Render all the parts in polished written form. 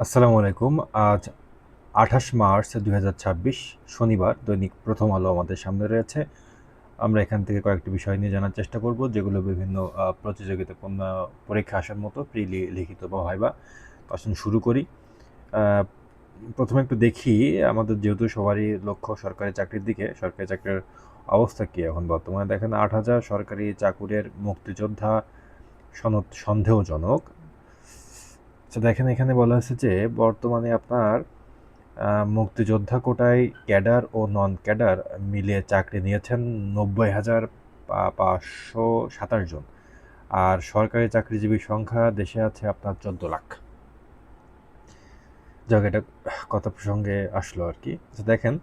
আসসালামু আলাইকুম। আজ ২৮ মার্চ ২০২৬ শনিবার। দৈনিক প্রথম আলো আমাদের সামনে রয়েছে। আমরা এখান থেকে কয়েকটি বিষয় নিয়ে জানার চেষ্টা করব, যেগুলো বিভিন্ন প্রতিযোগিতাপূর্ণ পরীক্ষা আসার মতো, লিখিত বা ভাইবা। আসুন শুরু করি। আ প্রথমে একটু দেখি, আমাদের যেহেতু সবারই লক্ষ্য সরকারি চাকরির দিকে, সরকারি চাকরির অবস্থা কী এখন বর্তমানে। দেখেন ৮,০০০ সরকারি চাকুরির মুক্তিযোদ্ধা সনদ সন্দেহজনক। আচ্ছা দেখেন, এখানে বলা হয়েছে যে বর্তমানে আপনার মুক্তিযোদ্ধা কোটায় ক্যাডার ও নন ক্যাডার মিলিয়ে চাকরি নিয়েছেন ৯০,৫২৭ জন। আর সরকারি চাকরিজীবীর সংখ্যা দেশে আছে আপনার ১৪ লাখ। যাক, এটা কথা প্রসঙ্গে আসলো আর কি। দেখেন,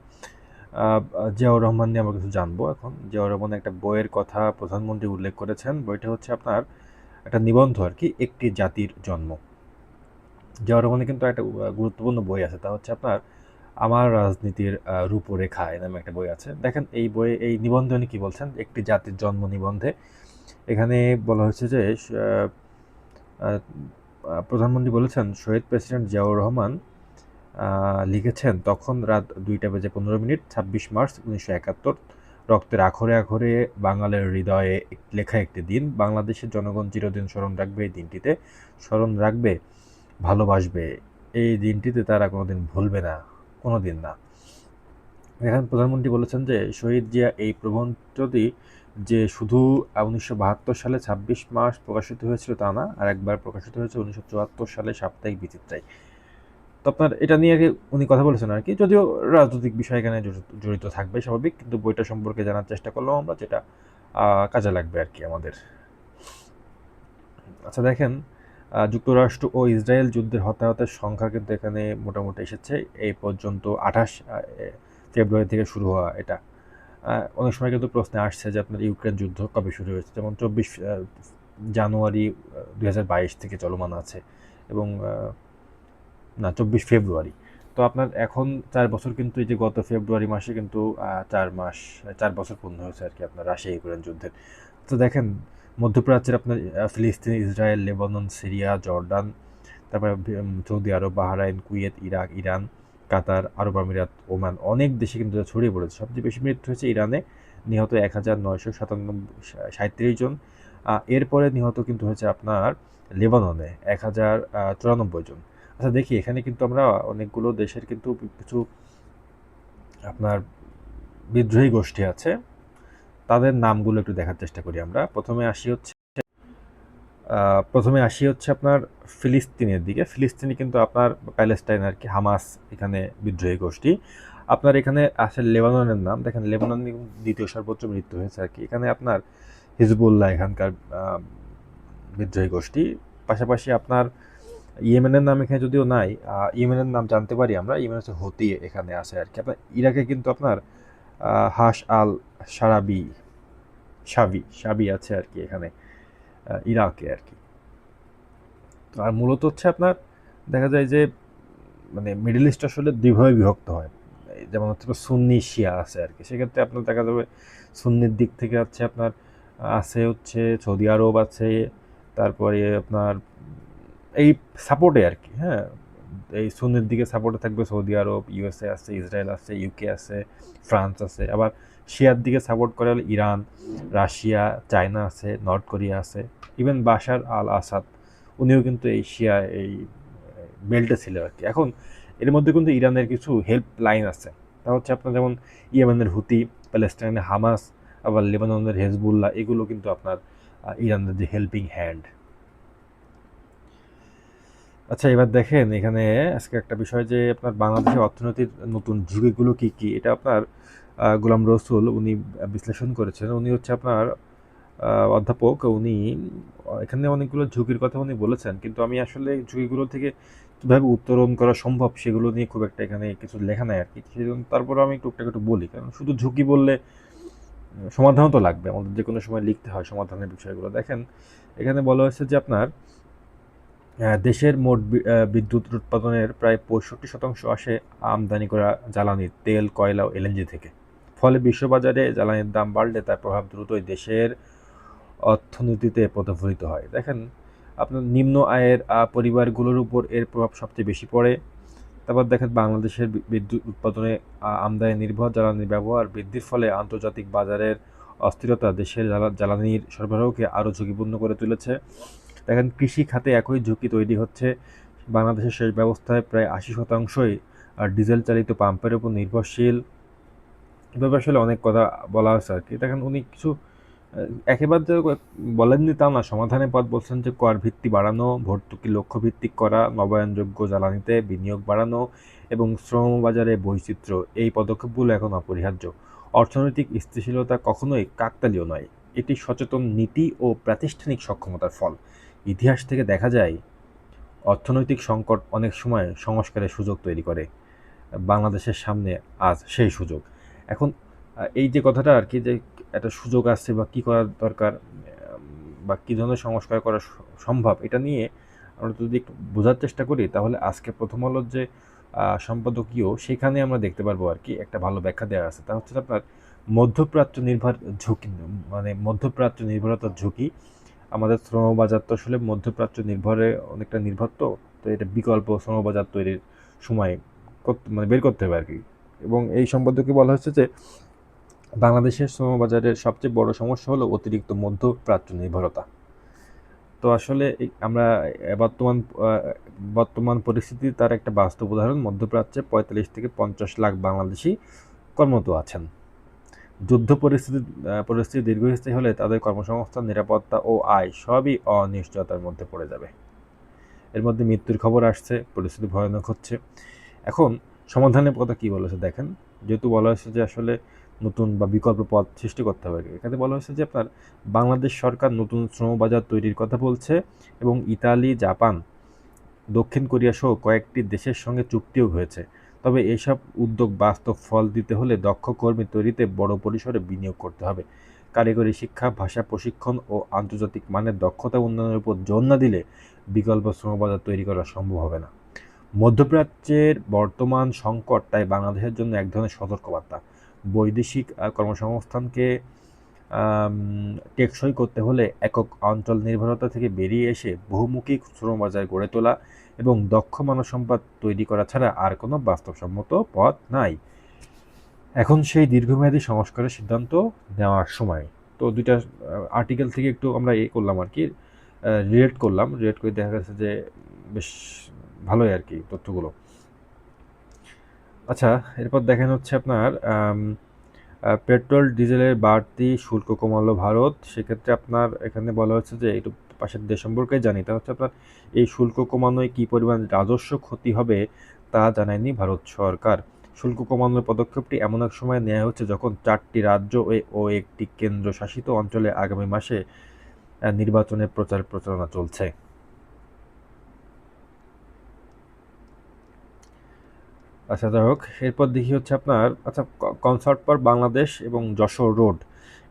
জিয়াউর রহমান নিয়ে আমরা কিছু জানবো এখন। জিয়াউর রহমান একটা বইয়ের কথা প্রধানমন্ত্রী উল্লেখ করেছেন। বইটা হচ্ছে আপনার একটা নিবন্ধ আর কি, একটি জাতির জন্ম। জিয়াউর রহমানের কিন্তু একটা গুরুত্বপূর্ণ বই আছে, তা হচ্ছে আপনার আমার রাজনীতির রূপরেখা নামে একটা বই আছে। দেখেন এই বইয়ে এই নিবন্ধে উনি কী বলছেন, একটি জাতির জন্ম নিবন্ধে এখানে বলা হয়েছে যে প্রধানমন্ত্রী বলেছেন, শহীদ প্রেসিডেন্ট জিয়াউর রহমান লিখেছেন তখন রাত 2:15 26 মার্চ 1971, রক্তের আখরে আখরে বাঙালির হৃদয়ে লেখা একটি দিন। বাংলাদেশের জনগণ চিরদিন স্মরণ রাখবে এই দিনটিতে, স্মরণ রাখবে, ভালোবাসবে। এই দিনটিতে তারা কোনোদিন ভুলবে না, কোনো দিন না। এখানে প্রধানমন্ত্রী বলেছেন যে শহীদ জিয়া এই প্রবন্ধটি যে শুধু 1972 সালে 26 মার্চ প্রকাশিত হয়েছিল তা না, আর একবার প্রকাশিত হয়েছে 1974 সালে সাপ্তাহিক বিচিত্রায়। তো আপনার এটা নিয়ে উনি কথা বলেছেন আর কি, যদিও রাজনৈতিক বিষয় এখানে জড়িত থাকবে স্বাভাবিক, কিন্তু বইটা সম্পর্কে জানার চেষ্টা করলাম আমরা, যেটা কাজে লাগবে আর কি আমাদের। আচ্ছা দেখেন, যুক্তরাষ্ট্র ও ইসরায়েল যুদ্ধের হতাহতের সংখ্যা কিন্তু এখানে মোটামুটি এসেছে এই পর্যন্ত 28 ফেব্রুয়ারি থেকে শুরু হওয়া এটা। অনেক সময় কিন্তু প্রশ্নে আসছে যে আপনার ইউক্রেন যুদ্ধ কবে শুরু হয়েছে, যেমন 24 জানুয়ারি 2022 থেকে চলমান আছে, এবং না 24 ফেব্রুয়ারি। তো আপনার এখন 4 বছর, কিন্তু এই যে গত ফেব্রুয়ারি মাসে কিন্তু 4 বছর পূর্ণ হয়েছে আর কি আপনার রাশিয়া ইউক্রেন যুদ্ধের। তো দেখেন, মধ্যপ্রাচ্যের আপনার ফিলিস্তিন, ইসরায়েল, লেবানন, সিরিয়া, জর্ডান, তারপরে সৌদি আরব, বাহরাইন, কুয়েত, ইরাক, ইরান, কাতার, আরব আমিরাত, ওমান, অনেক দেশে কিন্তু ছড়িয়ে পড়েছে। সবচেয়ে বেশি মৃত্যু হয়েছে ইরানে, নিহত 1,937 জন। এরপরে নিহত কিন্তু হয়েছে আপনার লেবাননে 1,094 জন। আচ্ছা দেখি, এখানে কিন্তু আমরা অনেকগুলো দেশের কিন্তু কিছু আপনার বিদ্রোহী গোষ্ঠী আছে, তাদের নামগুলো একটু দেখার চেষ্টা করি আমরা। প্রথমে আসি হচ্ছে আপনার ফিলিস্তিনের দিকে। ফিলিস্তিনি কিন্তু আপনার প্যালেস্টাইন আর কি, হামাস এখানে বিদ্রোহী গোষ্ঠী। আপনার এখানে আসে লেবাননের নাম। দেখেন লেবানন দ্বিতীয় সর্বোচ্চ মৃত্যু হয়েছে আর কি। এখানে আপনার হিজবুল্লাহ এখানকার বিদ্রোহী গোষ্ঠী। পাশাপাশি আপনার ইয়েমেনের নাম এখানে যদিও নাই, ইয়েমেনের নাম জানতে পারি আমরা। ইয়েমেন হচ্ছে হুতি এখানে আছে আর কি। আপনার ইরাকে কিন্তু আপনার হাস আল সারাবি সাবি আছে আর কি এখানে, ইরাকে আর কি। আর মূলত হচ্ছে আপনার দেখা যায় যে মানে মিডল ইস্ট আসলে দুইভাবে বিভক্ত হয়। যেমন হচ্ছে সুন্নি শিয়া আছে আর কি। সেক্ষেত্রে আপনার দেখা যাবে সুন্নির দিক থেকে হচ্ছে আপনার আছে হচ্ছে সৌদি আরব আছে, তারপরে আপনার এই সাপোর্টে আর কি, হ্যাঁ, এই সুন্নির দিকে সাপোর্টে থাকবে সৌদি আরব, ইউএসএ আছে, ইসরায়েল আছে, ইউকে আছে, ফ্রান্স আছে। আবার শিয়ার দিকে সাপোর্ট করে হলে ইরান, রাশিয়া, চায়না আছে, নর্থ কোরিয়া আছে, ইভেন বাশার আল আসাদ, উনিও কিন্তু এই শিয়া এই বেল্টে ছিল আর কি। এখন এর মধ্যে কিন্তু ইরানের কিছু হেল্প লাইন আছে, তা হচ্ছে আপনার যেমন ইয়েমেনের হুতি, প্যালেস্টাইনের হামাস, আবার লেবাননের হেজবুল্লাহ, এগুলো কিন্তু আপনার ইরানের যে হেল্পিং হ্যান্ড। আচ্ছা এবার দেখেন, এখানে আজকে একটা বিষয় যে আপনার বাংলাদেশের অর্থনীতির নতুন ঝুঁকিগুলো কী কী, এটা আপনার গোলাম রসুল উনি বিশ্লেষণ করেছেন। উনি হচ্ছে আপনার অধ্যাপক, উনি এখানে অনেকগুলো ঝুঁকির কথা উনি বলেছেন, কিন্তু আমি আসলে ঝুঁকিগুলো থেকে কীভাবে উত্তরণ করা সম্ভব সেগুলো নিয়ে খুব একটা এখানে কিছু লেখা নাই আর কি। সেজন্য তারপরে আমি টুকটাক একটু বলি, কারণ শুধু ঝুঁকি বললে সমাধানও তো লাগবে, আমাদের যে কোনো সময় লিখতে হয় সমাধানের বিষয়গুলো। দেখেন এখানে বলা হয়েছে যে আপনার দেশের মোট বিদ্যুৎ উৎপাদনের প্রায় 65% আসে আমদানি করা জ্বালানি তেল, কয়লা ও এলএনজি থেকে। ফলে বিশ্ববাজারে জ্বালানির দাম বাড়লে তার প্রভাব দ্রুতই দেশের অর্থনীতিতে প্রতিফলিত হয়। দেখেন আপনার নিম্ন আয়ের পরিবারগুলোর উপর এর প্রভাব সবচেয়ে বেশি পড়ে। তারপর দেখেন বাংলাদেশের বিদ্যুৎ উৎপাদনে আমদানি নির্ভর জ্বালানির ব্যবহার বৃদ্ধির ফলে আন্তর্জাতিক বাজারের অস্থিরতা দেশের জ্বালানির সরবরাহকে আরও ঝুঁকিপূর্ণ করে তুলেছে। দেখেন কৃষি খাতে একই ঝুঁকি তৈরি হচ্ছে। বাংলাদেশের সেচ ব্যবস্থায় প্রায় 80%ই ডিজেল চালিত পাম্পের উপর নির্ভরশীল। এভাবে আসলে অনেক কথা বলা আছে আর কি। দেখেন উনি কিছু একেবারে যে বলেননি তা না, সমাধানের পথ বলছেন যে কর ভিত্তি বাড়ানো, ভর্তুকি লক্ষ্যভিত্তিক করা, নবায়নযোগ্য জ্বালানিতে বিনিয়োগ বাড়ানো এবং শ্রমবাজারে বৈচিত্র্য, এই পদক্ষেপগুলো এখন অপরিহার্য। অর্থনৈতিক স্থিতিশীলতা কখনোই কাকতালীয় নয়, এটি সচেতন নীতি ও প্রাতিষ্ঠানিক সক্ষমতার ফল। ইতিহাস থেকে দেখা যায় অর্থনৈতিক সংকট অনেক সময় সংস্কারের সুযোগ তৈরি করে। বাংলাদেশের সামনে আজ সেই সুযোগ। এখন এই যে কথাটা আর কি, যে একটা সুযোগ আসছে বা কী করা দরকার বা কী ধরনের সংস্কার করা সম্ভব, এটা নিয়ে আমরা যদি একটু বোঝার চেষ্টা করি তাহলে আজকে প্রথম আলোর যে সম্পাদকীয় সেখানে আমরা দেখতে পারবো আর কি একটা ভালো ব্যাখ্যা দেওয়া আছে। তা হচ্ছে আপনার মধ্যপ্রাচ্য নির্ভর ঝুঁকি, মানে মধ্যপ্রাচ্য নির্ভরতার ঝুঁকি। আমাদের শ্রমবাজার তো আসলে মধ্যপ্রাচ্য নির্ভরে অনেকটা নির্ভর, তো তো এটা বিকল্প শ্রমবাজার তৈরির সময় মানে বের করতে হবে আর কি। এবং এই সম্পাদকে বলা হচ্ছে যে বাংলাদেশের শ্রমবাজারের সবচেয়ে বড় সমস্যা হলো অতিরিক্ত মধ্যপ্রাচ্য নির্ভরতা। তো আসলে আমরা বর্তমান বর্তমান পরিস্থিতি তার একটা বাস্তব উদাহরণ। মধ্যপ্রাচ্যে 45 থেকে 50 লাখ বাংলাদেশি কর্মরত আছেন। যুদ্ধ পরিস্থিতি দীর্ঘস্থায়ী হলে তাদের কর্মসংস্থান, নিরাপত্তা ও আয় সবই অনিশ্চয়তার মধ্যে পড়ে যাবে। এর মধ্যে মৃত্যুর খবর আসছে, পরিস্থিতি ভয়ানক হচ্ছে। এখন সমাধানের কথা কি বলেছে দেখেন, যেহেতু বলা হয়েছে যে আসলে নতুন বা বিকল্প পথ সৃষ্টি করতে হবে, এখানে বলা হয়েছে যে আপনার বাংলাদেশ সরকার নতুন শ্রমবাজার তৈরির কথা বলছে এবং ইতালি, জাপান, দক্ষিণ কোরিয়া সহ কয়েকটি দেশের সঙ্গে চুক্তিও হয়েছে। তবে এসব উদ্যোগ বাস্তব ফল দিতে হলে দক্ষ কর্মী তৈরিতে বড় পরিসরে বিনিয়োগ করতে হবে। কারিগরি শিক্ষা, ভাষা প্রশিক্ষণ ও আন্তর্জাতিক মানের দক্ষতা উন্নয়নের উপর জোর না দিলে বিকল্প শ্রমবাজার তৈরি করা সম্ভব হবে না। মধ্যপ্রাচ্যের বর্তমান সংকট তাই বাংলাদেশের জন্য এক ধরনের সতর্কবার্তা। বৈদেশিক কর্মসংস্থানকে টেকসই করতে হলে একক অঞ্চল নির্ভরতা থেকে বেরিয়ে এসে বহুমুখী শ্রমবাজার গড়ে তোলা এবং দক্ষ মানবসম্পদ তৈরি করা ছাড়া আর কোনো বাস্তবসম্মত পথ নাই। এখন সেই দীর্ঘমেয়াদী সংস্কারের সিদ্ধান্ত নেওয়ার সময়। তো দুইটা আর্টিকেল থেকে একটু আমরা করলাম আর কি, রিলেট করে দেখা গেছে যে বেশ ভালোই আর কি তথ্যগুলো। আচ্ছা, এরপর দেখেন হচ্ছে আপনার পেট্রোল ডিজেলের বাড়তি শুল্ক কমালো ভারত। সেক্ষেত্রে আপনার এখানে বলা হচ্ছে যে একটু পাশের দেশ সম্পর্কে জানি, তা হচ্ছে আপনার এই শুল্ক কমানোয় কী পরিমাণ রাজস্ব ক্ষতি হবে তা জানায়নি ভারত সরকার। শুল্ক কমানোর পদক্ষেপটি এমন এক সময় নেওয়া হচ্ছে যখন 4টি রাজ্য ও একটি কেন্দ্রশাসিত অঞ্চলে আগামী মাসে নির্বাচনের প্রচারণা চলছে। আচ্ছা, যাই হোক, এরপর দেখি হচ্ছে আপনার আচ্ছা কনসার্ট পার্ক বাংলাদেশ এবং যশোর রোড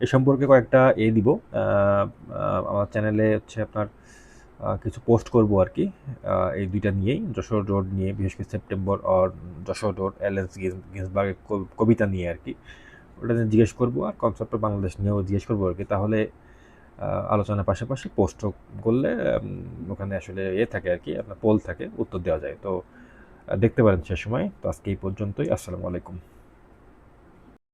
এ সম্পর্কে কয়েকটা দিব আমার চ্যানেলে হচ্ছে আপনার কিছু পোস্ট করব আর কি, এই দুইটা নিয়েই, যশোর রোড নিয়ে, বিশেষ করে সেপ্টেম্বর আর যশোর রোড এলএস গিন্সবার্গের কবিতা নিয়ে আর কি, ওটা নিয়ে জিজ্ঞেস করবো। আর কনসার্ট পার্ক বাংলাদেশ নিয়েও জিজ্ঞেস করবো আর কি। তাহলে আলোচনার পাশাপাশি পোস্ট করলে ওখানে আসলে থাকে আর কি, আপনার পোল থাকে, উত্তর দেওয়া যায়। তো দেখতে পারেন সে সময়। তো আজকে এই পর্যন্তই। আসসালামু আলাইকুম।